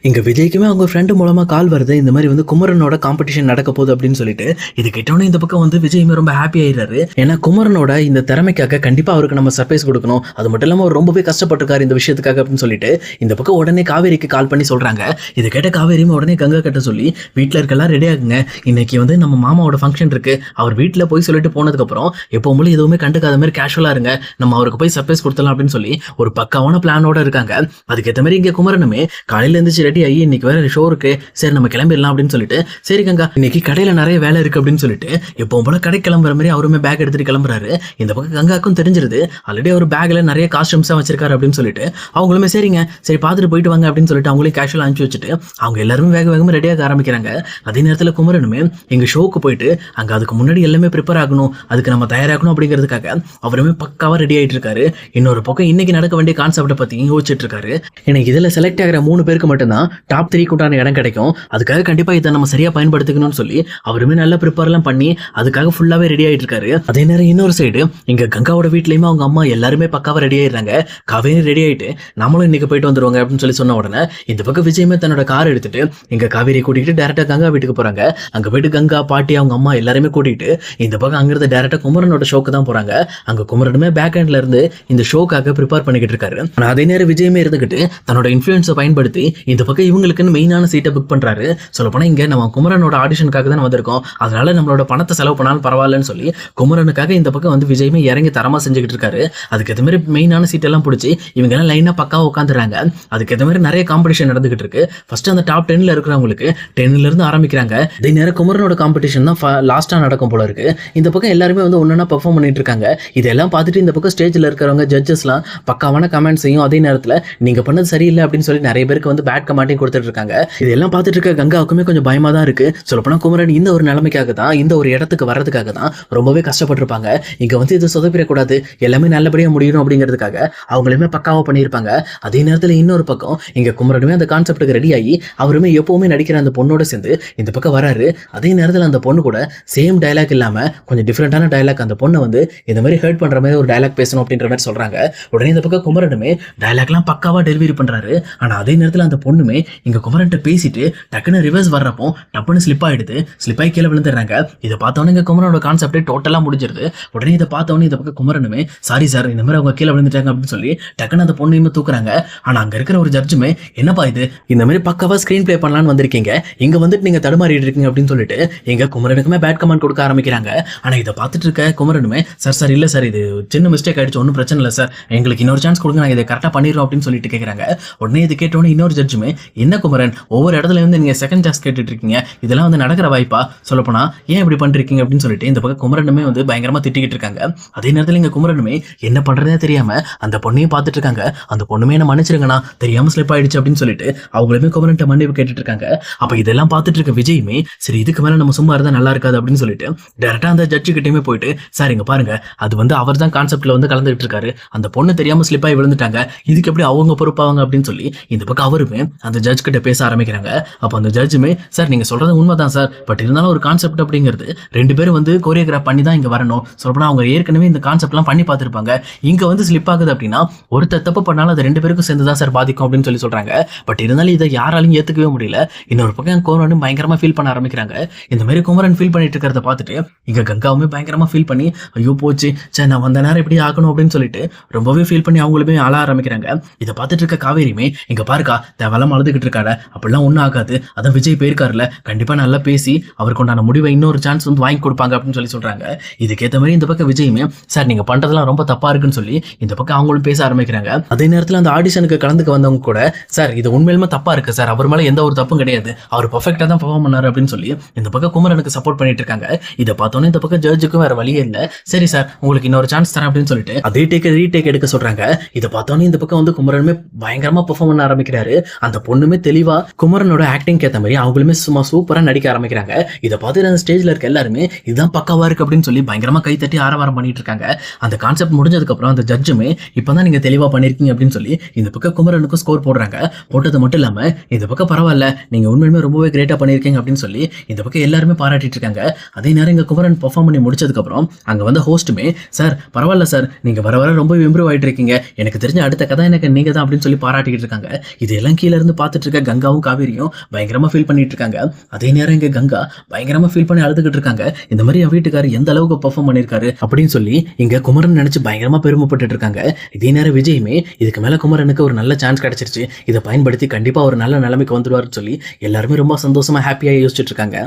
இங்க விஜய்க்குமே அவங்க ஃப்ரெண்டு மூலமா கால் வருது. இந்த மாதிரி வந்து குமரனோட காம்படிஷன் நடக்க போகுது அப்படின்னு சொல்லிட்டு. இது கேட்டோன்னே இந்த பக்கம் வந்து விஜயுமே ரொம்ப ஹாப்பி ஆயிடுறாரு. ஏன்னா குமரனோட இந்த திறமைக்காக கண்டிப்பா அவருக்கு நம்ம சர்ப்ரைஸ் கொடுக்கணும். அது மட்டும் இல்லாம அவர் ரொம்பவே கஷ்டப்பட்டிருக்காரு இந்த விஷயத்துக்காக அப்படின்னு சொல்லிட்டு இந்த பக்கம் உடனே காவேரிக்கு கால் பண்ணி சொல்றாங்க. இதை கேட்ட காவேரியும் உடனே கங்கா கிட்ட சொல்லி வீட்டில் இருக்கலாம் ரெடி ஆகுங்க, இன்னைக்கு வந்து நம்ம மாமாவோட ஃபங்க்ஷன் இருக்கு, அவர் வீட்டில் போய் சொல்லிட்டு போனதுக்கு அப்புறம் எப்பவும் எதுவுமே கண்டுக்காத மாதிரி கேஷுவலா இருங்க, நம்ம அவருக்கு போய் சர்ப்ரைஸ் கொடுத்தலாம் அப்படின்னு சொல்லி ஒரு பக்காவான பிளானோட இருக்காங்க. அதுக்கேற்ற மாதிரி இங்க குமரனுமே காலையில இருந்து ரெடி ஆகி இன்னைக்கு வேற ஷோ இருக்கு, சரி நம்ம கிளம்பிடலாம் அப்படின்னு சொல்லிட்டு, சரி கங்கா இன்னைக்கு கடையில நிறைய வேலை இருக்கு அப்படின்னு சொல்லிட்டு எப்பவும் போல கடை கிளம்புற மாதிரி அவருமே பேக் எடுத்துட்டு கிளம்புறாரு. இந்த பக்கம் கங்காக்கும் தெரிஞ்சிருது ஆல்ரெடி ஒரு பேக்ல நிறைய காஸ்டியூம்ஸா வச்சிருக்காரு அப்படின்னு சொல்லிட்டு அவங்களுமே சரிங்க சரி பார்த்துட்டு போயிட்டு வாங்க அப்படின்னு சொல்லிட்டு அவங்களையும் கேஷுவல் அனுப்பிச்சு வச்சுட்டு அவங்க எல்லாருமே வேக வேகமாக ரெடியாக ஆரம்பிக்கிறாங்க. அதே நேரத்தில் குமரனுமே எங்க ஷோக்கு போயிட்டு அங்க அதுக்கு முன்னாடி எல்லாமே ப்ரிப்பேர் ஆகணும், அதுக்கு நம்ம தயாராகணும் அப்படிங்கிறதுக்காக அவருமே பக்காவா ரெடி ஆயிட்டு இருக்காரு. இன்னொரு பக்கம் இன்னைக்கு நடக்க வேண்டிய கான்செப்டை பத்தி யோசிச்சுட்டு இருக்காரு. எனக்கு இதுல செலக்ட் ஆகிற 3 பேருக்கு மட்டும்தான் டாப் 3 கூட்டான இடம் கிடைக்கும், அதுக்காக கண்டிப்பா இதை நம்ம சரியா பயன்படுத்திக்கணும்னு சொல்லி அவருமே நல்ல ப்ரிப்பேர்லாம் பண்ணி அதுக்காக ஃபுல்லாவே ரெடி ஆயிட்டு இருக்காரு. அதே நேரம் இன்னொரு சைடு இங்க கங்காவோட வீட்லயுமே அவங்க அம்மா எல்லாருமே பக்காவா ரெடி ஆயிடுறாங்க. காவேரி ரெடி ஆயிட்டு நம்மளும் இன்னைக்கு போயிட்டு வந்துருவாங்க அப்படின்னு சொல்லி சொன்ன உடனே இந்த பக்கம் விஜயமே தன்னோட கார் எடுத்துட்டு இங்க காவேரி கூட்டிட்டு டேரக்டா கங்கா வீட்டுக்கு போறாங்க. அங்க போயிட்டு கங்கா பாட்டி அவங்க அம்மா எல்லாருமே கூட்டிட்டு இந்த பக்கம் அங்கிருந்து டேரக்டா குமரனோட ஷோக்கு தான் போறாங்க. அங்க குமரனுமே பேக் ஹேண்ட்ல இருந்து இந்த ஷோக்காக ப்ரிப்பேர் பண்ணிக்கிட்டு இருக்காரு. ஆனா அதே நேரம் விஜயமே இருந்துகிட்டு தன்னோட இன்ஃபுளுன்ஸை பயன்படுத்தி இந்த பக்கம் இவங்களுக்குன்னு மெயினான சீட்டை புக் பண்றாரு. சொல்ல போனா இங்க நம்ம குமரனோட ஆடிஷனுக்காக தான் வந்திருக்கோம், அதனால நம்மளோட பணத்தை செலவு பண்ணாலும் பரவாயில்லன்னு சொல்லி குமரனுக்காக இந்த பக்கம் வந்து விஜயமே இறங்கி தரமா செஞ்சுக்கிட்டு இருக்காரு. அதுக்கேற்ற மாதிரி மெயினான சீட் எல்லாம் பிடிச்சி இவங்க எல்லாம் லைனா பக்காவா உட்காந்துறாங்க. அதுக்கேற்ற மாதிரி நிறைய காம்படிஷன் நடந்துகிட்டு இருக்கு. ஃபர்ஸ்ட் அந்த டாப் 10ல இருக்கிறவங்களுக்கு 10ல இருந்து ஆரம்பிக்கிறாங்க. இதே நேரம் குமரனோட காம்படிஷன் தான் லாஸ்டா நடக்கும் போல இருக்கு. இந்த பக்கம் எல்லாருமே வந்து ஒன்னொன்னா பெர்ஃபார்ம் பண்ணிட்டு இருக்காங்க. இதெல்லாம் பார்த்துட்டு இந்த பக்கம் ஸ்டேஜ்ல இருக்கிறவங்க ஜட்ஜஸ்லாம் பக்காவான கமெண்ட்ஸையும் அதே நேரத்தில் நீங்க பண்ணது சரியில்லை அப்படின்னு சொல்லி நிறைய பேருக்கு வந்து பேட் கமெண்ட்டையும் கொடுத்துட்டு இருக்காங்க. இதெல்லாம் பார்த்துட்டு இருக்க கங்காவுக்குமே கொஞ்சம் பயமா தான் இருக்கு. சொல்லப்போனா குமரன் இந்த ஒரு நிலைமைக்காக தான் இந்த ஒரு இடத்துக்கு வர்றதுக்காக தான் ரொம்பவே கஷ்டப்பட்டிருப்பாங்க. இங்க வந்து இது சொதப்பிடக்கூடாது, எல்லாமே நல்லபடியா முடியணும் அப்படிங்கிறதுக்காக அவங்களுமே பக்காவா பண்ணியிருப்பாங்க. அதே நேரத்தில் இன்னொரு பக்கம் இங்க குமரனுமே அந்த கான்செப்டுக்கு ரெடி ஆகி அவருமே எப்பவுமே நடிக்கிற அந்த பொண்ணோட சேர்ந்து இந்த பக்கம் வராரு. அதே நேரத்தில் அந்த பொண்ணு கூட சேம் டைலாக் இல்லாம கொஞ்சம் டிஃப்ரெண்டான டைலாக் அந்த பொண்ணை வந்து இந்த மாதிரி ஹர்ட் பண்ற மாதிரி ஒரு டைலாக் பேசணும் அப்படின்ற மாதிரி சொல்றாங்க. உடனே இந்த பக்கம் குமரனுமே டைலாக்லாம் பக்காவா டெலிவரி பண்றாரு. ஆனா அதே நேரத்தில் அந்த பொண்ணுமே இங்க குமரன்ட்ட பேசிட்டு டக்குன்னு ரிவர்ஸ் வர்றப்போ டப்புன்னு ஸ்லிப் ஆயிடுது. ஸ்லிப் ஆகி கீழே விழுந்துடுறாங்க. இதை பார்த்தோன்னே இங்க குமரனோட கான்செப்டே டோட்டலா முடிஞ்சிருது. உடனே இதை பார்த்தோன்னே இந்த பக்கம் குமரனுமே சாரி சார் இந்த மாதிரி அவங்க கீழே விழுந்துட்டாங்க அப்படின்னு சொல்லி டக்குன்னு அந்த பொண்ணையுமே தூக்குறாங்க. ஆனா அங்க இருக்கிற ஒரு ஜட்ஜுமே என்னப்பா இது இந்த மாதிரி பக்காவா ஸ்கிரீன் பிளே பண்ணலான்னு வந்திருக்கீங்க, இங்க வந்துட்டு நீங்க தடுமாறிட்டு இருக்கீங்க அப்படின்னு சொல்லிட்டு எங்க குமரனுக்குமே பேட் கமெண்ட் கொடுக்க ஆரம்பிக்கிறாங்க. ஆனா இதை பார்த்துட்டு இருக்க குமரனுமே சார் இல்ல சார் இது சின்ன மிஸ்டேக் ஆயிடுச்சு, ஒன்றும் பிரச்சனை இல்லை சார், எங்களுக்கு இன்னொரு சான்ஸ் கொடுங்க, நான் இதை கரெக்டாக பண்ணிடுறோம் அப்படின்னு சொல்லிட்டு கேட்குறாங்க. உடனே இது கேட்டோன்னே இன்னொரு ஜட்ஜுமே என்ன குமரன் ஒவ்வொரு இடத்துல வந்து நீங்க செகண்ட் சான்ஸ் கேட்டுட்டு இருக்கீங்க, இதெல்லாம் வந்து நடக்கிற வாய்ப்பா, சொல்லப்போனா ஏன் இப்படி பண்றீங்க அப்படின்னு சொல்லிட்டு இந்த பக்கம் குமரனுமே வந்து பயங்கரமா திட்டிக்கிட்டு இருக்காங்க. அதே நேரத்தில் இங்க குமரனுமே என்ன பண்றதே தெரியாம அந்த பொண்ணையும் பார்த்துட்டு இருக்காங்க. அந்த பொண்ணுமே என்ன மன்னிச்சிருங்கண்ணா தெரியாம ஸ்லிப் ஆயிடுச்சு அப்படின்னு சொல்லிட்டு அவங்களுமே குமரன்ட்ட மன்னிப்பு கேட்டுட்டு இருக்காங்க. அப்ப இதெல்லாம் பார்த்துட்டு இருக்க விஜயுமே சரி இதுக்கு மேல நம்ம சும்மா இருந்தா நல்லா இருக்காது அப்படின்னு சொல்லிட்டு டேரக்டா அந்த ஜட்ஜு கிட்டயுமே போயிட்டு சார் இங்க பாருங்க அது வந்து அவர் தான் கான்செப்ட்ல வந்து கலந்துகிட்டு இருக்காரு, அந்த பொண்ணு தெரியாம ஸ்லிப் ஆகி விழுந்துட்டாங்க, இதுக்கு எப்படி அவங்க பொறுப்பாவாங்க அப்படின்னு சொல்லி இந்த பக்கம் அவருமே அந்த ஜட்ஜ் கிட்ட பேச ஆரம்பிக்கிறாங்க. அப்போ அந்த ஜட்ஜுமே சார் நீங்க சொல்றது உண்மைதான் சார், பட் இருந்தாலும் ஒரு கான்செப்ட் அப்படிங்கிறது 2 பேரும் வந்து கோரியோகிராஃப் பண்ணி தான் இங்க வரணும், சொல்லப்போனா அவங்க ஏற்கனவே இந்த கான்செப்ட்லாம் பண்ணி பார்த்துருப்பாங்க, இங்க வந்து ஸ்லிப் ஆகுது அப்படின்னா ஒருத்தர் தப்பு பண்ணாலும் அது 2 பேருக்கும் சேர்ந்து தான் சார் பாதிக்கும் அப்படின்னு சொல்லி சொல்றாங்க. பட் இருந்தாலும் இதை யாராலையும் ஏத்துக்கவே முடியல. இன்னொரு பக்கம் குமரன் பயங்கரமா ஃபீல் பண்ண ஆரம்பிக்கிறாங்க. இந்த மாதிரி குமரன் ஃபீல் பண்ணிட்டு இருக்கிறத பார்த்துட்டு இங்க கங்காவுமே பயங்கரமா ஃபீல் பண்ணி ஐயோ போச்சு சரி நான் வந்த நேரம் எப்படி ஆகணும் அப்படின்னு சொல்லிட்டு ரொம்பவே ஃபீல் பண்ணி அவங்களுமே ஆள ஆரம்பிக்கிறாங்க. இதை பார்த்துட்டு இருக்க காவேரியுமே இங்க பாருக்கா தேவலாம் அழுதுகிட்டு இருக்காட, அப்படிலாம் ஒன்றும் ஆகாது, அதான் விஜய் போயிருக்காருல கண்டிப்பா நல்லா பேசி அவருக்கு உண்டான முடிவை இன்னொரு சான்ஸ் வந்து வாங்கி கொடுப்பாங்க அப்படின்னு சொல்லி சொல்றாங்க. இதுக்கேற்ற மாதிரி இந்த பக்கம் விஜயுமே சார் நீங்க பண்றதெல்லாம் ரொம்ப தப்பா இருக்குன்னு சொல்லி இந்த பக்கம் அவங்களும் பேச ஆரம்பிக்கிறாங்க. அதே நேரத்தில் அந்த ஆடிஷனுக்கு கலந்துக்க வந்தவங்க கூட சார் இது உண்மையிலுமே தப்பா இருக்கு சார், அவர் மேல எந்த ஒரு தப்பும் கிடையாது, அவர் பர்ஃபெக்டா தான் பெர்ஃபார்ம் பண்ணாரு அப்படின்னு சொல்லி இந்த பக்கம் குமரனுக்கு சப்போர்ட் பண்ணிட்டு இருக்காங்க. இதை பார்த்தோன்னே இந்த பக்கம் ஜட்ஜுக்கும் வேற வழியே இல்லை, சரி சார் உங்களுக்கு இன்னொரு சான்ஸ் தரேன் அப்படின்னு சொல்லிட்டு அதே ரீடேக் எடுக்க சொல்றாங்க. இதை பார்த்தோன்னே இந்த பக்கம் வந்து குமரனுமே பயங்கரமா பெர்ஃபார்ம் பண்ண ஆரம்பிக்கிறாரு. அந்த பொண்ணுமே தெளிவா குமரனோட ஆக்டிங் ஏற்ற மாதிரி அவங்களுமே சும்மா சூப்பரா நடிக்க ஆரம்பிக்கிறாங்க. இதை பார்த்துட்டு அந்த ஸ்டேஜ்ல இருக்க எல்லாருமே இதுதான் பக்காவா இருக்கு அப்படின்னு சொல்லி பயங்கரமா கை தட்டி ஆரவாரம் பண்ணிட்டு இருக்காங்க. அந்த கான்செப்ட் முடிஞ்சதுக்கு அப்புறம் அந்த ஜட்ஜுமே இப்பதான் நீங்க தெளிவா பண்ணிருக்கீங்க அப்படின்னு சொல்லி இந்த பக்கம் குமரனுக்கு ஸ்கோர் போடுறாங்க. போட்டது மட்டும் இல்லாம இந்த பக்கம் பரவாயில்ல நீங்க உண்மையுமே ரொம்பவே கிரேட்டா பண்ணிருக்கீங்க அப்படின்னு சொல்லி இந்த பக்கம் எல்லாருமே பாராட்டிட்டு இருக்காங்க. அதே நேரம் இங்க குமரன் பெர்ஃபார்ம் பண்ணி முடிச்சதுக்கு அப்புறம் அங்க வந்து ஹோஸ்ட்டுமே சார் பரவாயில்ல சார் நீங்க வர வர ரொம்ப இம்ப்ரூவ் ஆயிட்டு இருக்கீங்க, எனக்கு தெரிஞ்ச அடுத்த கதை எனக்கு நீங்க தான் அப்படின்னு சொல்லி பாராட்டிக்கிட்டு இருக்காங்க. இதெல்லாம் கீழே இருந்து இருந்து பார்த்துட்டு இருக்க கங்காவும் காவேரியும் பயங்கரமா ஃபீல் பண்ணிட்டு இருக்காங்க. அதே நேரம் இங்க கங்கா பயங்கரமா ஃபீல் பண்ணி அழுதுகிட்டு இருக்காங்க. இந்த மாதிரி என் வீட்டுக்காரர் எந்த அளவுக்கு பெர்ஃபார்ம் பண்ணிருக்காரு அப்படின்னு சொல்லி இங்க குமரன் நினைச்சு பயங்கரமா பெருமைப்பட்டு இருக்காங்க. இதே நேரம் விஜயுமே இதுக்கு மேல குமரனுக்கு ஒரு நல்ல சான்ஸ் கிடைச்சிருச்சு, இதை பயன்படுத்தி கண்டிப்பா ஒரு நல்ல நிலைமைக்கு வந்துருவாருன்னு சொல்லி எல்லாருமே ரொம்ப சந்தோஷமா ஹாப்பியா யோசிச்சுட்டு இருக்காங்க.